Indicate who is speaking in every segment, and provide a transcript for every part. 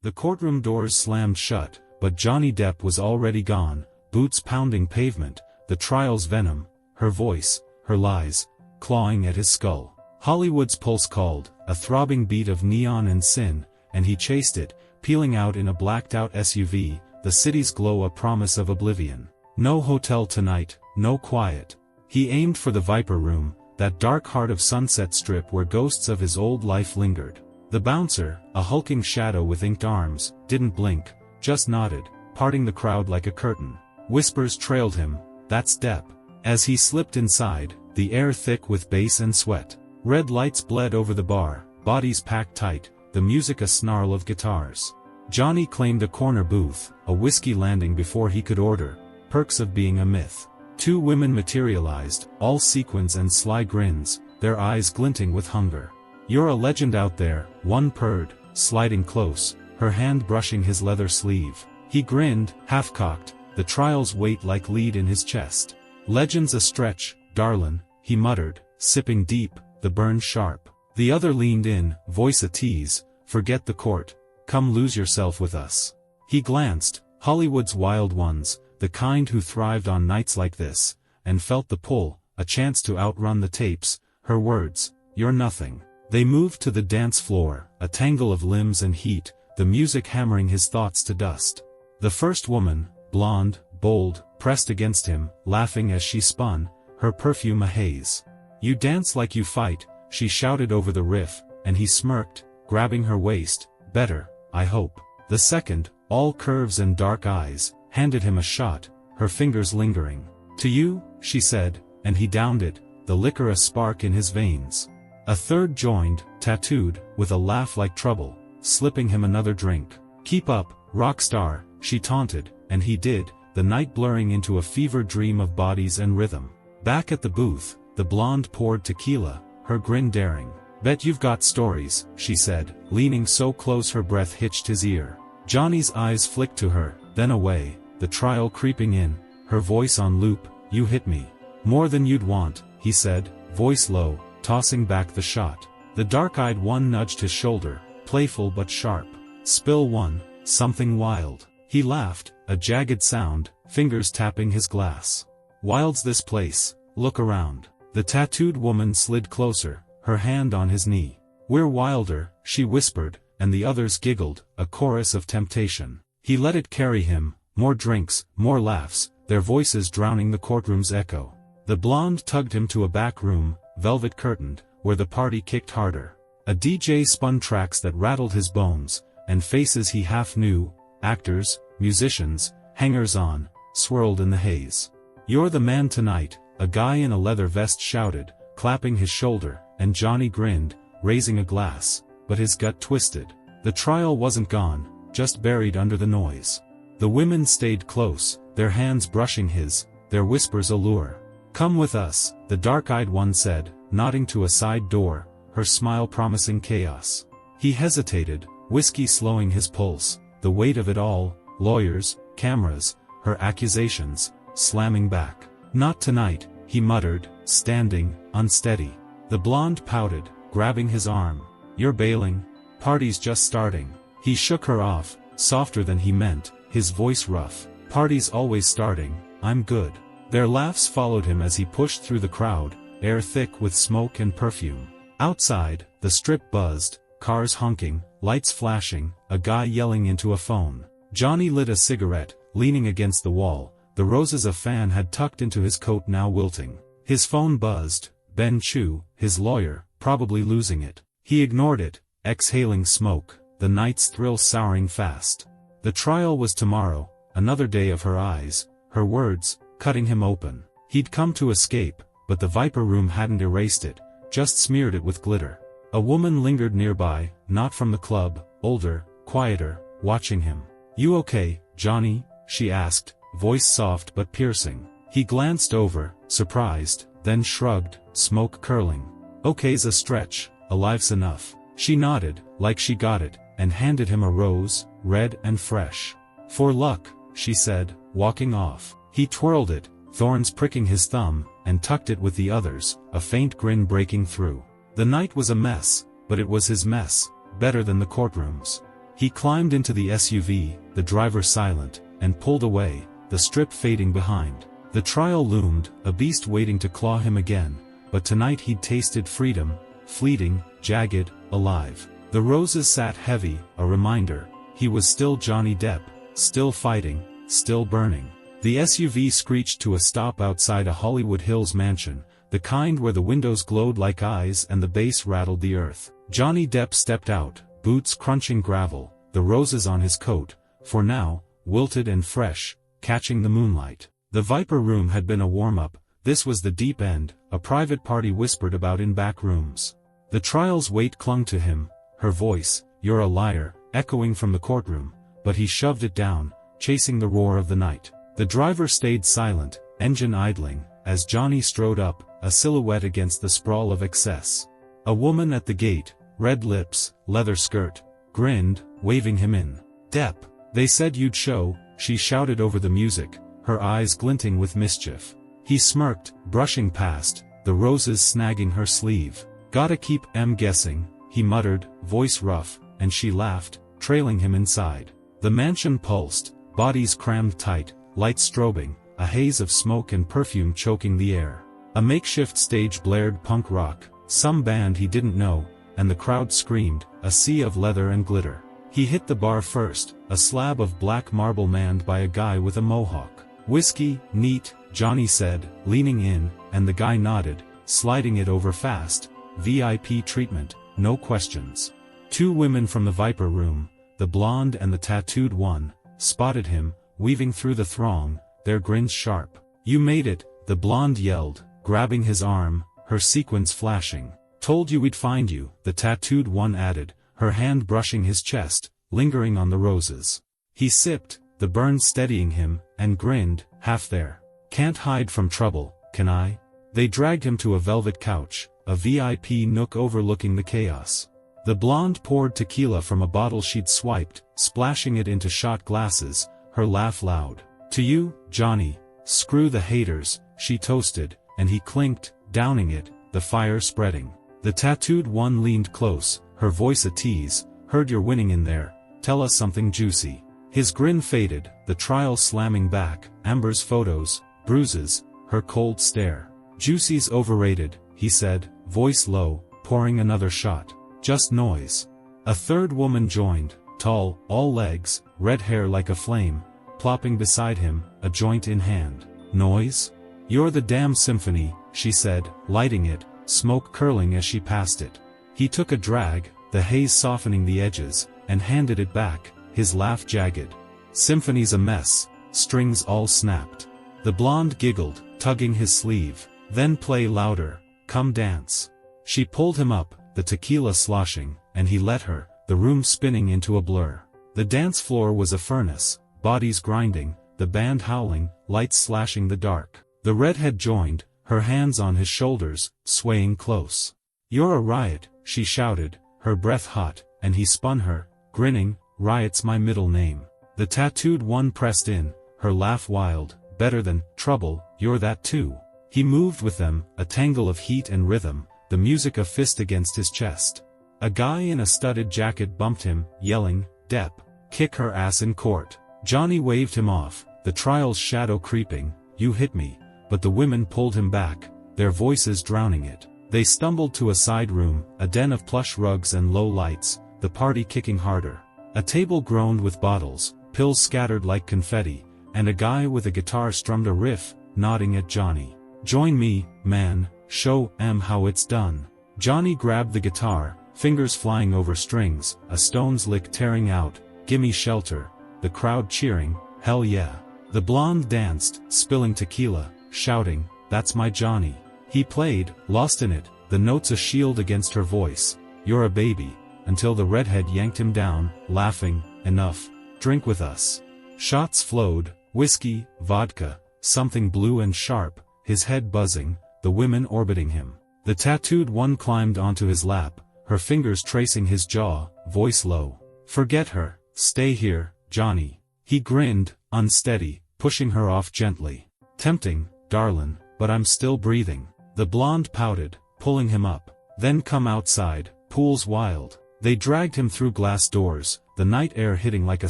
Speaker 1: The courtroom doors slammed shut, but Johnny Depp was already gone, boots pounding pavement, the trial's venom, her voice, her lies, clawing at his skull. Hollywood's pulse called, a throbbing beat of neon and sin, and he chased it, peeling out in a blacked-out SUV, the city's glow a promise of oblivion. No hotel tonight, no quiet. He aimed for the Viper Room, that dark heart of Sunset Strip where ghosts of his old life lingered. The bouncer, a hulking shadow with inked arms, didn't blink, just nodded, parting the crowd like a curtain. Whispers trailed him, "That's Depp." As he slipped inside, the air thick with bass and sweat. Red lights bled over the bar, bodies packed tight, the music a snarl of guitars. Johnny claimed a corner booth, a whiskey landing before he could order, perks of being a myth. Two women materialized, all sequins and sly grins, their eyes glinting with hunger. "You're a legend out there," one purred, sliding close, her hand brushing his leather sleeve. He grinned, half-cocked, the trial's weight like lead in his chest. "Legend's a stretch, darlin'," he muttered, sipping deep, the burn sharp. The other leaned in, voice a tease, "Forget the court. Come lose yourself with us." He glanced, Hollywood's wild ones, the kind who thrived on nights like this, and felt the pull, a chance to outrun the tapes, her words, "You're nothing." They moved to the dance floor, a tangle of limbs and heat, the music hammering his thoughts to dust. The first woman, blonde, bold, pressed against him, laughing as she spun, her perfume a haze. "You dance like you fight," she shouted over the riff, and he smirked, grabbing her waist, "Better, I hope." The second, all curves and dark eyes, handed him a shot, her fingers lingering. "To you," she said, and he downed it, the liquor a spark in his veins. A third joined, tattooed, with a laugh like trouble, slipping him another drink. "Keep up, rock star," she taunted, and he did, the night blurring into a fever dream of bodies and rhythm. Back at the booth, the blonde poured tequila, her grin daring. "Bet you've got stories," she said, leaning so close her breath hitched his ear. Johnny's eyes flicked to her, then away, the trial creeping in, her voice on loop, "You hit me. More than you'd want," he said, voice low, tossing back the shot. The dark-eyed one nudged his shoulder, playful but sharp. "Spill one, something wild." He laughed, a jagged sound, fingers tapping his glass. "Wild's this place, look around." The tattooed woman slid closer, her hand on his knee. "We're wilder," she whispered, and the others giggled, a chorus of temptation. He let it carry him, more drinks, more laughs, their voices drowning the courtroom's echo. The blonde tugged him to a back room, velvet curtained, where the party kicked harder. A DJ spun tracks that rattled his bones, and faces he half knew, actors, musicians, hangers-on, swirled in the haze. "You're the man tonight," a guy in a leather vest shouted, clapping his shoulder, and Johnny grinned, raising a glass, but his gut twisted. The trial wasn't gone, just buried under the noise. The women stayed close, their hands brushing his, their whispers a lure. "Come with us," the dark-eyed one said, nodding to a side door, her smile promising chaos. He hesitated, whiskey slowing his pulse, the weight of it all, lawyers, cameras, her accusations, slamming back. "Not tonight," he muttered, standing, unsteady. The blonde pouted, grabbing his arm. "You're bailing? Party's just starting." He shook her off, softer than he meant, his voice rough. "Party's always starting, I'm good." Their laughs followed him as he pushed through the crowd, air thick with smoke and perfume. Outside, the strip buzzed, cars honking, lights flashing, a guy yelling into a phone. Johnny lit a cigarette, leaning against the wall, the roses a fan had tucked into his coat now wilting. His phone buzzed, Ben Chu, his lawyer, probably losing it. He ignored it, exhaling smoke, the night's thrill souring fast. The trial was tomorrow, another day of her eyes, her words, cutting him open. He'd come to escape, but the Viper Room hadn't erased it, just smeared it with glitter. A woman lingered nearby, not from the club, older, quieter, watching him. "You okay, Johnny?" she asked, voice soft but piercing. He glanced over, surprised, then shrugged, smoke curling. "Okay's a stretch, alive's enough." She nodded, like she got it, and handed him a rose, red and fresh. "For luck," she said, walking off. He twirled it, thorns pricking his thumb, and tucked it with the others, a faint grin breaking through. The night was a mess, but it was his mess, better than the courtroom's. He climbed into the SUV, the driver silent, and pulled away, the strip fading behind. The trial loomed, a beast waiting to claw him again, but tonight he'd tasted freedom, fleeting, jagged, alive. The roses sat heavy, a reminder, he was still Johnny Depp, still fighting, still burning. The SUV screeched to a stop outside a Hollywood Hills mansion, the kind where the windows glowed like eyes and the bass rattled the earth. Johnny Depp stepped out, boots crunching gravel, the roses on his coat, for now, wilted and fresh, catching the moonlight. The Viper Room had been a warm-up, this was the deep end, a private party whispered about in back rooms. The trial's weight clung to him, her voice, "You're a liar," echoing from the courtroom, but he shoved it down, chasing the roar of the night. The driver stayed silent, engine idling, as Johnny strode up, a silhouette against the sprawl of excess. A woman at the gate, red lips, leather skirt, grinned, waving him in. "Depp, they said you'd show," she shouted over the music, her eyes glinting with mischief. He smirked, brushing past, the roses snagging her sleeve. "Gotta keep guessing," he muttered, voice rough, and she laughed, trailing him inside. The mansion pulsed, bodies crammed tight, lights strobing, a haze of smoke and perfume choking the air. A makeshift stage blared punk rock, some band he didn't know, and the crowd screamed, a sea of leather and glitter. He hit the bar first, a slab of black marble manned by a guy with a mohawk. "Whiskey, neat," Johnny said, leaning in, and the guy nodded, sliding it over fast. "VIP treatment, no questions." Two women from the Viper Room, the blonde and the tattooed one, spotted him, weaving through the throng, their grins sharp. "You made it," the blonde yelled, grabbing his arm, her sequins flashing. "Told you we'd find you," the tattooed one added, her hand brushing his chest, lingering on the roses. He sipped, the burn steadying him, and grinned, half there. "Can't hide from trouble, can I?" They dragged him to a velvet couch, a VIP nook overlooking the chaos. The blonde poured tequila from a bottle she'd swiped, splashing it into shot glasses, her laugh loud. "To you, Johnny, screw the haters," she toasted, and he clinked, downing it, the fire spreading. The tattooed one leaned close, her voice a tease, "Heard you're winning in there, tell us something juicy." His grin faded, the trial slamming back, Amber's photos, bruises, her cold stare. "Juicy's overrated," he said, voice low, pouring another shot. "Just noise." A third woman joined, tall, all legs, red hair like a flame, plopping beside him, a joint in hand. "Noise? You're the damn symphony," she said, lighting it, smoke curling as she passed it. He took a drag, the haze softening the edges, and handed it back, his laugh jagged. "Symphony's a mess, strings all snapped." The blonde giggled, tugging his sleeve. "Then play louder, come dance." She pulled him up, the tequila sloshing, and he let her, the room spinning into a blur. The dance floor was a furnace, bodies grinding, the band howling, lights slashing the dark. The redhead joined, her hands on his shoulders, swaying close. "You're a riot," she shouted, her breath hot, and he spun her, grinning, "Riot's my middle name." The tattooed one pressed in, her laugh wild, "Better than trouble, you're that too." He moved with them, a tangle of heat and rhythm, the music a fist against his chest. A guy in a studded jacket bumped him, yelling, "Depp, kick her ass in court." Johnny waved him off, the trial's shadow creeping, "You hit me," but the women pulled him back, their voices drowning it. They stumbled to a side room, a den of plush rugs and low lights, the party kicking harder. A table groaned with bottles, pills scattered like confetti, and a guy with a guitar strummed a riff, nodding at Johnny. "Join me, man, show 'em how it's done." Johnny grabbed the guitar, fingers flying over strings, a stone's lick tearing out, "Gimme shelter," the crowd cheering, "Hell yeah." The blonde danced, spilling tequila, shouting, "That's my Johnny." He played, lost in it, the notes a shield against her voice, "You're a baby," until the redhead yanked him down, laughing, "Enough, drink with us." Shots flowed, whiskey, vodka, something blue and sharp, his head buzzing, the women orbiting him. The tattooed one climbed onto his lap, her fingers tracing his jaw, voice low. "Forget her, stay here, Johnny." He grinned, unsteady, pushing her off gently. "Tempting, darlin', but I'm still breathing." The blonde pouted, pulling him up. "Then come outside, pool's wild." They dragged him through glass doors, the night air hitting like a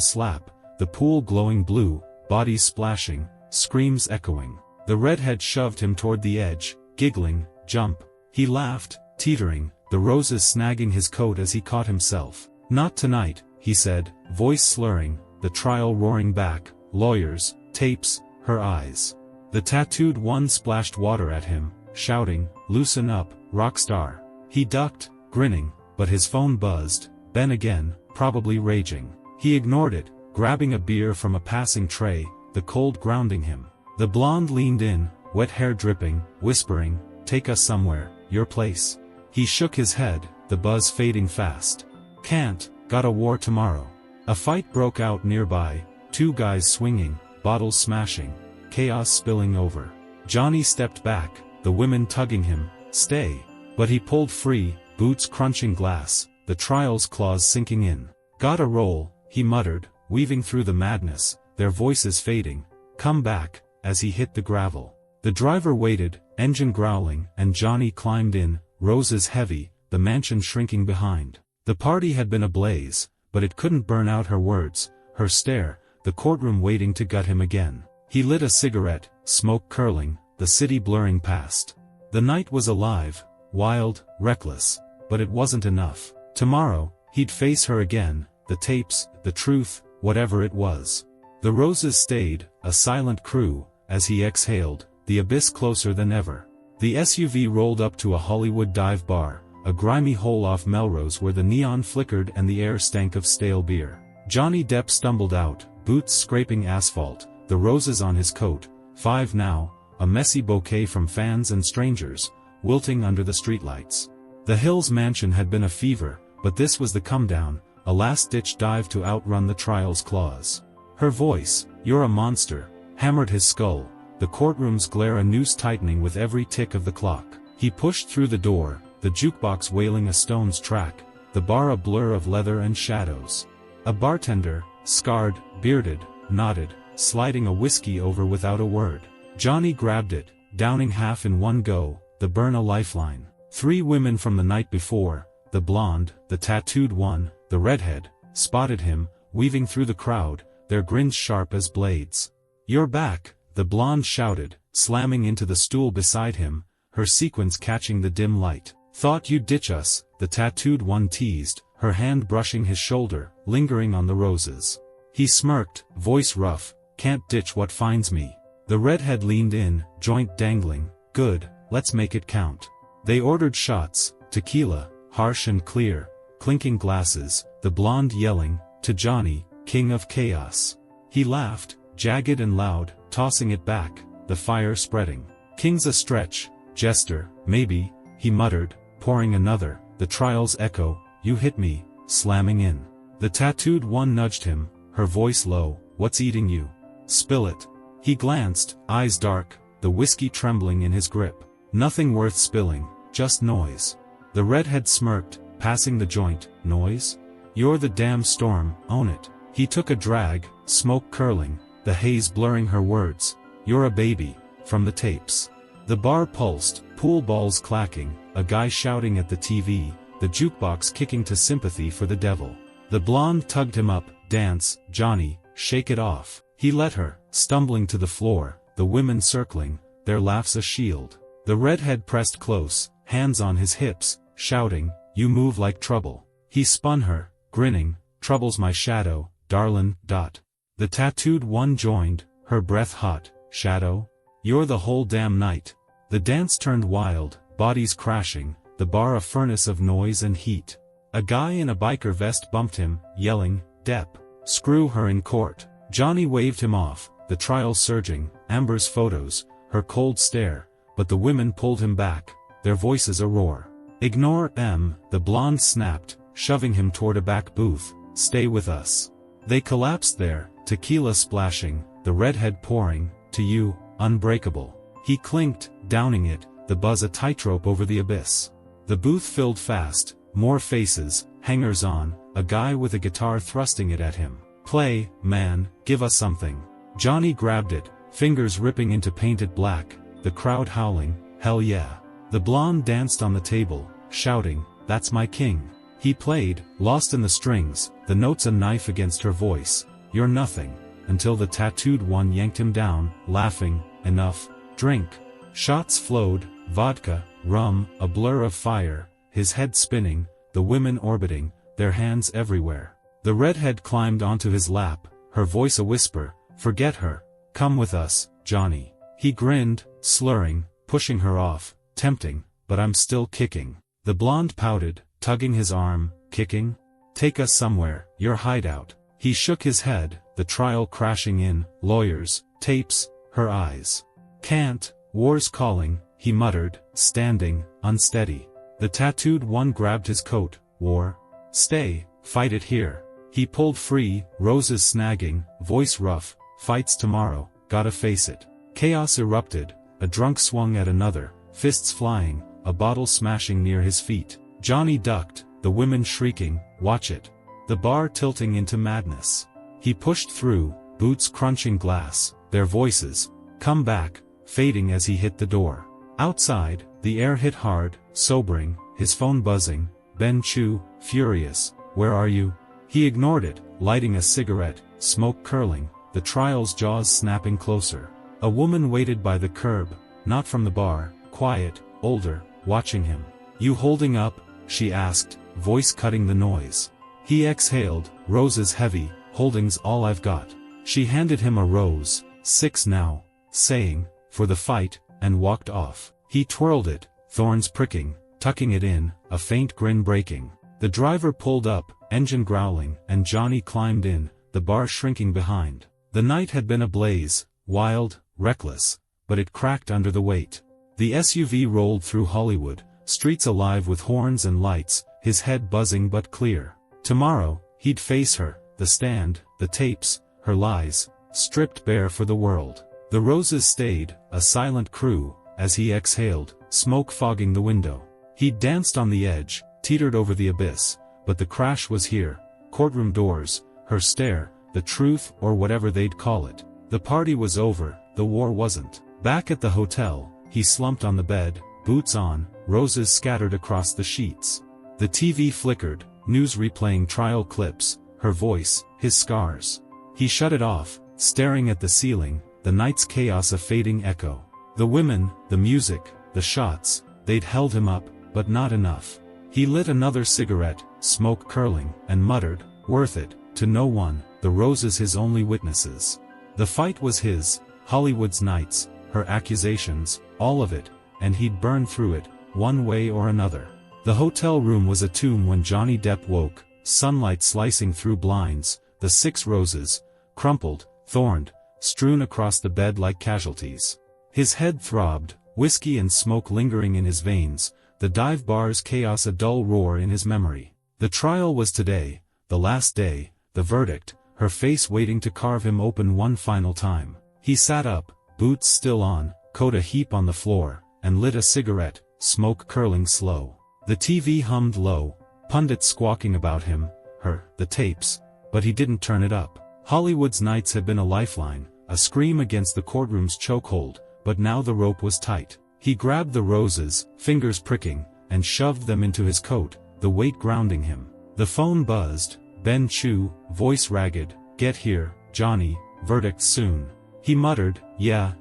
Speaker 1: slap, the pool glowing blue, bodies splashing, screams echoing. The redhead shoved him toward the edge, giggling, "Jump." He laughed, teetering, the roses snagging his coat as he caught himself. "Not tonight," he said, voice slurring, the trial roaring back, lawyers, tapes, her eyes. The tattooed one splashed water at him, shouting, "Loosen up, rock star." He ducked, grinning, but his phone buzzed, Ben again, probably raging. He ignored it, grabbing a beer from a passing tray, the cold grounding him. The blonde leaned in, wet hair dripping, whispering, "Take us somewhere, your place." He shook his head, the buzz fading fast. "Can't, got a war tomorrow." A fight broke out nearby, two guys swinging, bottles smashing, chaos spilling over. Johnny stepped back, the women tugging him, "Stay." But he pulled free, boots crunching glass, the trial's claws sinking in. "Gotta roll," he muttered, weaving through the madness, their voices fading. "Come back," as he hit the gravel. The driver waited, engine growling, and Johnny climbed in, roses heavy, the mansion shrinking behind. The party had been ablaze, but it couldn't burn out her words, her stare, the courtroom waiting to gut him again. He lit a cigarette, smoke curling, the city blurring past. The night was alive, wild, reckless, but it wasn't enough. Tomorrow, he'd face her again, the tapes, the truth, whatever it was. The roses stayed, a silent crew, as he exhaled, the abyss closer than ever. The SUV rolled up to a Hollywood dive bar, a grimy hole off Melrose where the neon flickered and the air stank of stale beer. Johnny Depp stumbled out, boots scraping asphalt, the roses on his coat, 5 now, a messy bouquet from fans and strangers, wilting under the streetlights. The Hills mansion had been a fever, but this was the come-down, a last-ditch dive to outrun the trial's claws. Her voice, "You're a monster," hammered his skull, the courtroom's glare a noose tightening with every tick of the clock. He pushed through the door, the jukebox wailing a Stones track, the bar a blur of leather and shadows. A bartender, scarred, bearded, nodded, sliding a whiskey over without a word. Johnny grabbed it, downing half in one go, the burn a lifeline. 3 women from the night before, the blonde, the tattooed one, the redhead, spotted him, weaving through the crowd, their grins sharp as blades. "You're back," the blonde shouted, slamming into the stool beside him, her sequins catching the dim light. "Thought you'd ditch us," the tattooed one teased, her hand brushing his shoulder, lingering on the roses. He smirked, voice rough, "Can't ditch what finds me." The redhead leaned in, joint dangling, "Good, let's make it count." They ordered shots, tequila, harsh and clear, clinking glasses, the blonde yelling, "To Johnny, king of chaos." He laughed, jagged and loud, tossing it back, the fire spreading. "King's a stretch, jester, maybe," he muttered, pouring another, the trial's echo, "You hit me," slamming in. The tattooed one nudged him, her voice low, "What's eating you? Spill it." He glanced, eyes dark, the whiskey trembling in his grip. "Nothing worth spilling, just noise." The redhead smirked, passing the joint, "Noise? You're the damn storm, own it." He took a drag, smoke curling, the haze blurring her words, "You're a baby," from the tapes. The bar pulsed, pool balls clacking, a guy shouting at the TV, the jukebox kicking to sympathy for the devil. The blonde tugged him up, "Dance, Johnny, shake it off." He let her, stumbling to the floor, the women circling, their laughs a shield. The redhead pressed close, hands on his hips, shouting, "You move like trouble." He spun her, grinning, "Trouble's my shadow, darlin'." The tattooed one joined, her breath hot, "Shadow? You're the whole damn night." The dance turned wild, bodies crashing, the bar a furnace of noise and heat. A guy in a biker vest bumped him, yelling, "Depp, screw her in court." Johnny waved him off, the trial surging, Amber's photos, her cold stare, but the women pulled him back, their voices a roar. "Ignore M," the blonde snapped, shoving him toward a back booth, "Stay with us." They collapsed there, tequila splashing, the redhead pouring, "To you, unbreakable." He clinked, downing it, the buzz a tightrope over the abyss. The booth filled fast, more faces, hangers on, a guy with a guitar thrusting it at him. "Play, man, give us something." Johnny grabbed it, fingers ripping into painted black, the crowd howling, "Hell yeah." The blonde danced on the table, shouting, "That's my king." He played, lost in the strings, the notes a knife against her voice. You're nothing, until the tattooed one yanked him down, laughing. Enough, drink. Shots flowed, vodka, rum, a blur of fire, his head spinning, the women orbiting, their hands everywhere. The redhead climbed onto his lap, her voice a whisper, forget her, come with us, Johnny. He grinned, slurring, pushing her off, tempting, but I'm still kicking. The blonde pouted, tugging his arm, kicking? Take us somewhere, your hideout. He shook his head, the trial crashing in, lawyers, tapes, her eyes. Can't, war's calling, he muttered, standing, unsteady. The tattooed one grabbed his coat, war? Stay, fight it here. He pulled free, roses snagging, voice rough, fights tomorrow, gotta face it. Chaos erupted, a drunk swung at another, fists flying, a bottle smashing near his feet. Johnny ducked, the women shrieking, watch it. The bar tilting into madness. He pushed through, boots crunching glass, their voices, come back, fading as he hit the door. Outside, the air hit hard, sobering, his phone buzzing, Ben Chu, furious, where are you? He ignored it, lighting a cigarette, smoke curling, the trial's jaws snapping closer. A woman waited by the curb, not from the bar, quiet, older, watching him. You holding up? She asked, voice cutting the noise. He exhaled, roses heavy, holding's all I've got. She handed him a rose, 6 now, saying, for the fight, and walked off. He twirled it, thorns pricking, tucking it in, a faint grin breaking. The driver pulled up, engine growling, and Johnny climbed in, the bar shrinking behind. The night had been ablaze, wild, reckless, but it cracked under the weight. The SUV rolled through Hollywood, streets alive with horns and lights, his head buzzing but clear. Tomorrow, he'd face her, the stand, the tapes, her lies, stripped bare for the world. The roses stayed, a silent crew, as he exhaled, smoke fogging the window. He'd danced on the edge, teetered over the abyss, but the crash was here, courtroom doors, her stare, the truth or whatever they'd call it. The party was over, the war wasn't. Back at the hotel, he slumped on the bed, boots on, roses scattered across the sheets. The TV flickered, news replaying trial clips, her voice, his scars. He shut it off, staring at the ceiling, the night's chaos a fading echo. The women, the music, the shots, they'd held him up, but not enough. He lit another cigarette, smoke curling, and muttered, worth it, to no one, the roses his only witnesses. The fight was his, Hollywood's nights, her accusations, all of it, and he'd burn through it, one way or another. The hotel room was a tomb when Johnny Depp woke, sunlight slicing through blinds, the 6 roses, crumpled, thorned, strewn across the bed like casualties. His head throbbed, whiskey and smoke lingering in his veins, the dive bar's chaos a dull roar in his memory. The trial was today, the last day, the verdict, her face waiting to carve him open one final time. He sat up, boots still on, coat a heap on the floor, and lit a cigarette, smoke curling slow. The TV hummed low, pundits squawking about him, her, the tapes, but he didn't turn it up. Hollywood's nights had been a lifeline, a scream against the courtroom's chokehold, but now the rope was tight. He grabbed the roses, fingers pricking, and shoved them into his coat, the weight grounding him. The phone buzzed, Ben Chu, voice ragged, get here, Johnny, verdict soon. He muttered, yeah,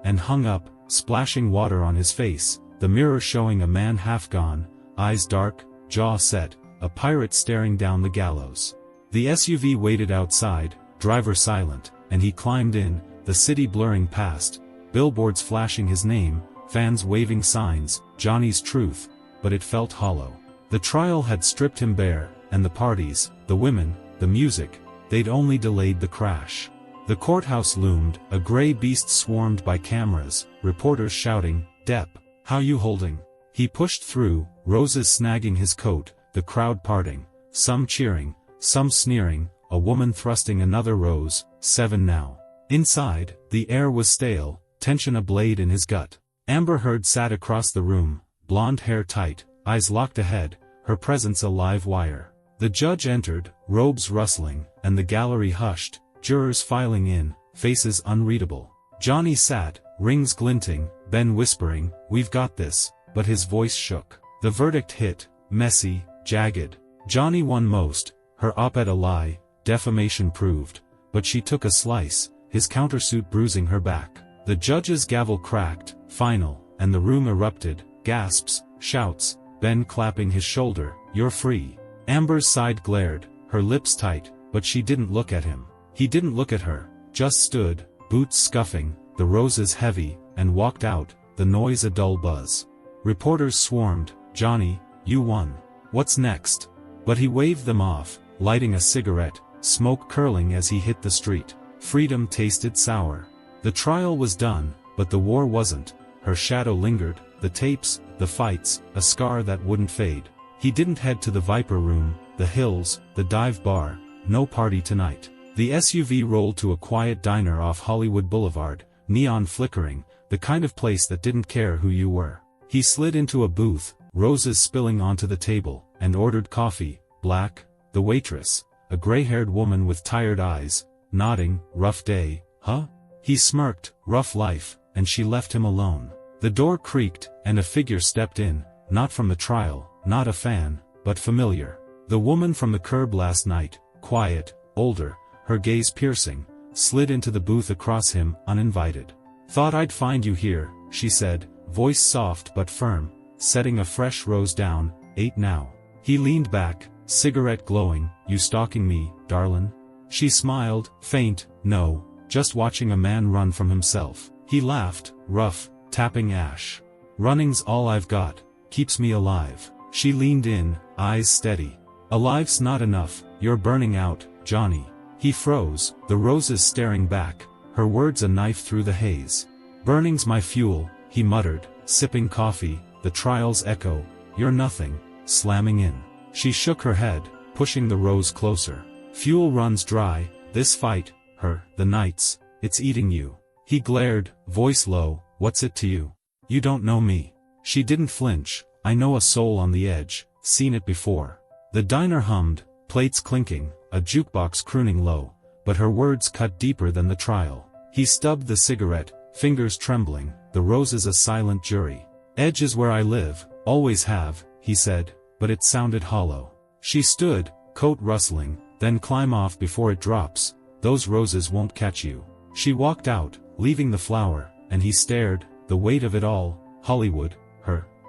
Speaker 1: and hung up, splashing water on his face, the mirror showing a man half gone, eyes dark, jaw set, a pirate staring down the gallows. The SUV waited outside, driver silent, and he climbed in, the city blurring past, billboards flashing his name, fans waving signs, Johnny's truth, but it felt hollow. The trial had stripped him bare, and the parties, the women, the music, they'd only delayed the crash. The courthouse loomed, a gray beast swarmed by cameras, reporters shouting, Depp, how you holding? He pushed through, roses snagging his coat, the crowd parting, some cheering, some sneering, a woman thrusting another rose, 7 now. Inside, the air was stale, tension a blade in his gut. Amber Heard sat across the room, blonde hair tight, eyes locked ahead, her presence a live wire. The judge entered, robes rustling, and the gallery hushed, jurors filing in, faces unreadable. Johnny sat, rings glinting, Ben whispering, we've got this, but his voice shook. The verdict hit, messy, jagged. Johnny won most, her op-ed a lie, defamation proved, but she took a slice, his countersuit bruising her back. The judge's gavel cracked, final, and the room erupted, gasps, shouts, Ben clapping his shoulder, "You're free." Amber's side glared, her lips tight, but she didn't look at him. He didn't look at her, just stood, boots scuffing, the roses heavy, and walked out, the noise a dull buzz. Reporters swarmed, "Johnny, you won. What's next?" But he waved them off, lighting a cigarette, smoke curling as he hit the street. Freedom tasted sour. The trial was done, but the war wasn't. Her shadow lingered, the tapes, the fights, a scar that wouldn't fade. He didn't head to the Viper Room, the Hills, the dive bar, no party tonight. The SUV rolled to a quiet diner off Hollywood Boulevard, neon flickering, the kind of place that didn't care who you were. He slid into a booth, roses spilling onto the table, and ordered coffee, black. The waitress, a gray-haired woman with tired eyes, nodding, "Rough day, huh?" He smirked, "Rough life," and she left him alone. The door creaked, and a figure stepped in, not from the trial, not a fan, but familiar. The woman from the curb last night, quiet, older, her gaze piercing, slid into the booth across him, uninvited. "Thought I'd find you here," she said, voice soft but firm, setting a fresh rose down, "8 now." He leaned back, cigarette glowing, "You stalking me, darlin'?" She smiled, faint, "No, just watching a man run from himself." He laughed, rough, tapping ash. "Running's all I've got, keeps me alive." She leaned in, eyes steady. "Alive's not enough, you're burning out, Johnny." He froze, the roses staring back, her words a knife through the haze. "Burning's my fuel," he muttered, sipping coffee, the trial's echo, "You're nothing," slamming in. She shook her head, pushing the rose closer. "Fuel runs dry, this fight, the nights, it's eating you." He glared, voice low, "What's it to you? You don't know me." She didn't flinch, "I know a soul on the edge, seen it before." The diner hummed, plates clinking, a jukebox crooning low, but her words cut deeper than the trial. He stubbed the cigarette, fingers trembling, "The roses a silent jury. Edge is where I live, always have," he said, but it sounded hollow. She stood, coat rustling, "Then climb off before it drops, those roses won't catch you." She walked out, leaving the flower, and he stared, the weight of it all, Hollywood,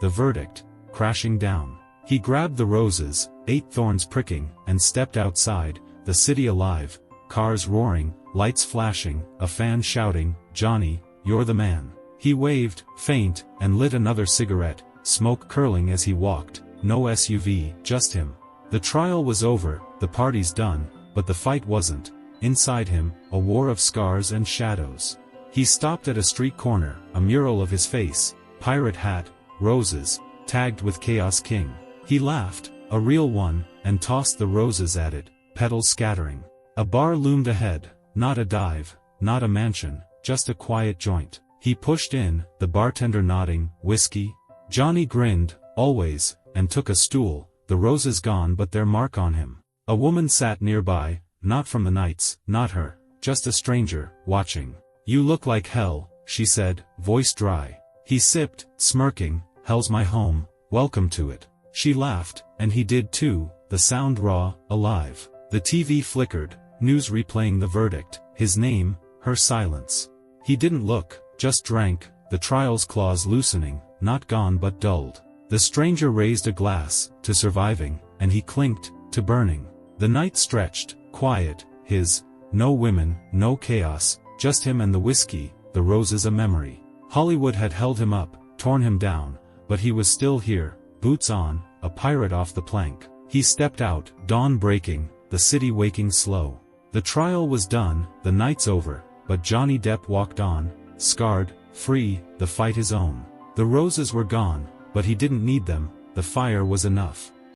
Speaker 1: the verdict, crashing down. He grabbed the roses, 8 thorns pricking, and stepped outside, the city alive, cars roaring, lights flashing, a fan shouting, "Johnny, you're the man." He waved, faint, and lit another cigarette, smoke curling as he walked, no SUV, just him. The trial was over, the party's done, but the fight wasn't. Inside him, a war of scars and shadows. He stopped at a street corner, a mural of his face, pirate hat, roses, tagged with Chaos King. He laughed, a real one, and tossed the roses at it, petals scattering. A bar loomed ahead, not a dive, not a mansion, just a quiet joint. He pushed in, the bartender nodding, "Whiskey?" Johnny grinned, "Always," and took a stool, the roses gone but their mark on him. A woman sat nearby, not from the nights, not her, just a stranger, watching. "You look like hell," she said, voice dry. He sipped, smirking, "Hell's my home, welcome to it." She laughed, and he did too, the sound raw, alive. The TV flickered, news replaying the verdict, his name, her silence. He didn't look, just drank, the trial's claws loosening, not gone but dulled. The stranger raised a glass, to surviving, and he clinked, to burning. The night stretched, quiet, his, no women, no chaos, just him and the whiskey, the roses a memory. Hollywood had held him up, torn him down, but he was still here, boots on, a pirate off the plank. He stepped out, dawn breaking, the city waking slow. The trial was done, the night's over, but Johnny Depp walked on, scarred, free, the fight his own. The roses were gone, but he didn't need them, the fire was enough.